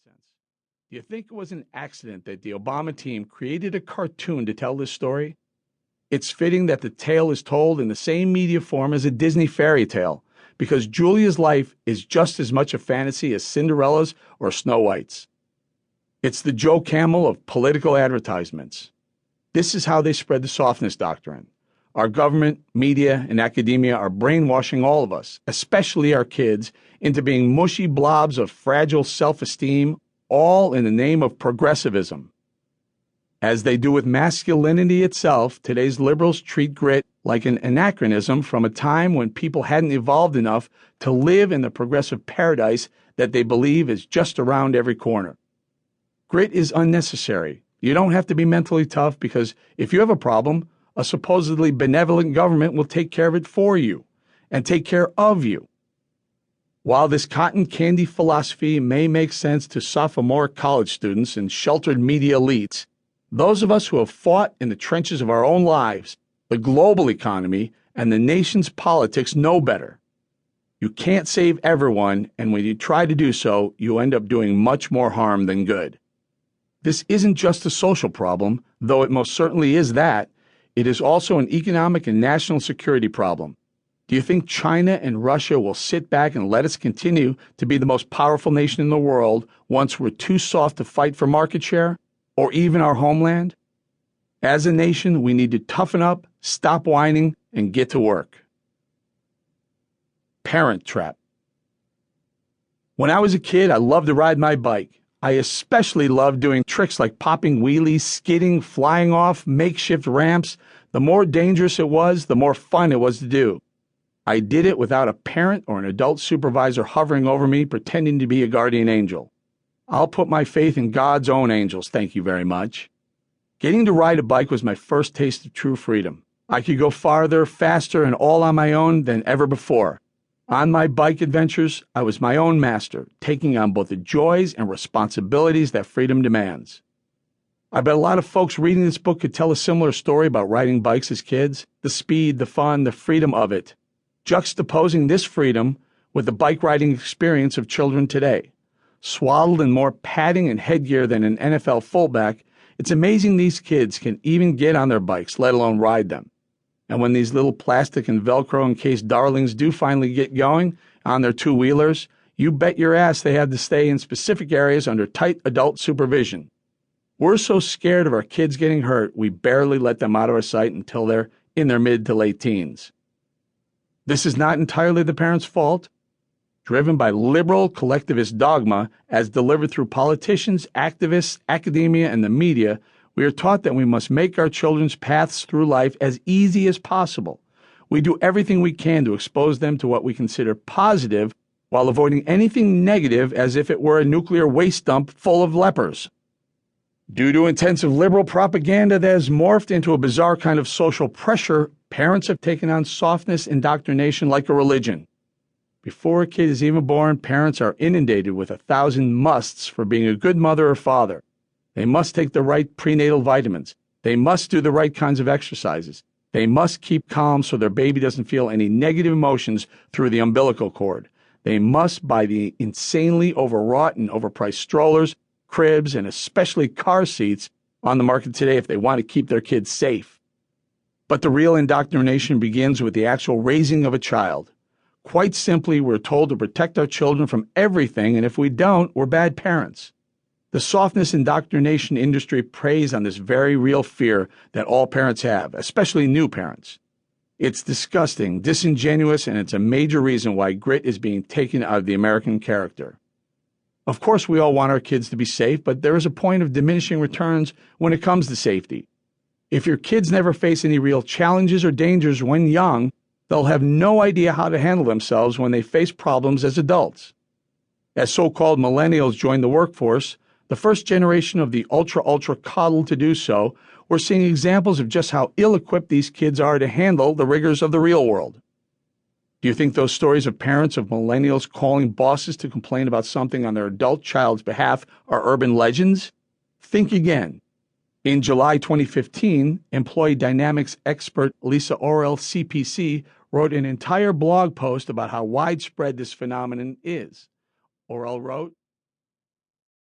nonsense. Do you think it was an accident that the Obama team created a cartoon to tell this story? It's fitting that the tale is told in the same media form as a Disney fairy tale, because Julia's life is just as much a fantasy as Cinderella's or Snow White's. It's the Joe Camel of political advertisements. This is how they spread the softness doctrine. Our government, media, and academia are brainwashing all of us, especially our kids, into being mushy blobs of fragile self-esteem, all in the name of progressivism. As they do with masculinity itself, today's liberals treat grit like an anachronism from a time when people hadn't evolved enough to live in the progressive paradise that they believe is just around every corner. Grit is unnecessary. You don't have to be mentally tough because if you have a problem, a supposedly benevolent government will take care of it for you and take care of you. While this cotton candy philosophy may make sense to sophomore college students and sheltered media elites, those of us who have fought in the trenches of our own lives, the global economy, and the nation's politics know better. You can't save everyone, and when you try to do so, you end up doing much more harm than good. This isn't just a social problem, though it most certainly is that. It is also an economic and national security problem. Do you think China and Russia will sit back and let us continue to be the most powerful nation in the world once we're too soft to fight for market share, or even our homeland? As a nation, we need to toughen up, stop whining, and get to work. Parent trap. When I was a kid, I loved to ride my bike. I especially loved doing tricks like popping wheelies, skidding, flying off makeshift ramps. The more dangerous it was, the more fun it was to do. I did it without a parent or an adult supervisor hovering over me pretending to be a guardian angel. I'll put my faith in God's own angels, thank you very much. Getting to ride a bike was my first taste of true freedom. I could go farther, faster, and all on my own than ever before. On my bike adventures, I was my own master, taking on both the joys and responsibilities that freedom demands. I bet a lot of folks reading this book could tell a similar story about riding bikes as kids, the speed, the fun, the freedom of it, juxtaposing this freedom with the bike riding experience of children today. Swaddled in more padding and headgear than an NFL fullback, it's amazing these kids can even get on their bikes, let alone ride them. And when these little plastic and Velcro encased darlings do finally get going on their two-wheelers, you bet your ass they have to stay in specific areas under tight adult supervision. We're so scared of our kids getting hurt, we barely let them out of our sight until they're in their mid to late teens. This is not entirely the parents' fault. Driven by liberal collectivist dogma as delivered through politicians, activists, academia, and the media, we are taught that we must make our children's paths through life as easy as possible. We do everything we can to expose them to what we consider positive while avoiding anything negative as if it were a nuclear waste dump full of lepers. Due to intensive liberal propaganda that has morphed into a bizarre kind of social pressure, parents have taken on softness indoctrination like a religion. Before a kid is even born, parents are inundated with 1,000 musts for being a good mother or father. They must take the right prenatal vitamins. They must do the right kinds of exercises. They must keep calm so their baby doesn't feel any negative emotions through the umbilical cord. They must buy the insanely overwrought and overpriced strollers, cribs, and especially car seats on the market today if they want to keep their kids safe. But the real indoctrination begins with the actual raising of a child. Quite simply, we're told to protect our children from everything, and if we don't, we're bad parents. The softness indoctrination industry preys on this very real fear that all parents have, especially new parents. It's disgusting, disingenuous, and it's a major reason why grit is being taken out of the American character. Of course, we all want our kids to be safe, but there is a point of diminishing returns when it comes to safety. If your kids never face any real challenges or dangers when young, they'll have no idea how to handle themselves when they face problems as adults. As so-called millennials join the workforce, the first generation of the ultra coddled to do so, we're seeing examples of just how ill-equipped these kids are to handle the rigors of the real world. Do you think those stories of parents of millennials calling bosses to complain about something on their adult child's behalf are urban legends? Think again. In July 2015, employee dynamics expert Lisa Orrell, CPC, wrote an entire blog post about how widespread this phenomenon is. Orrell wrote,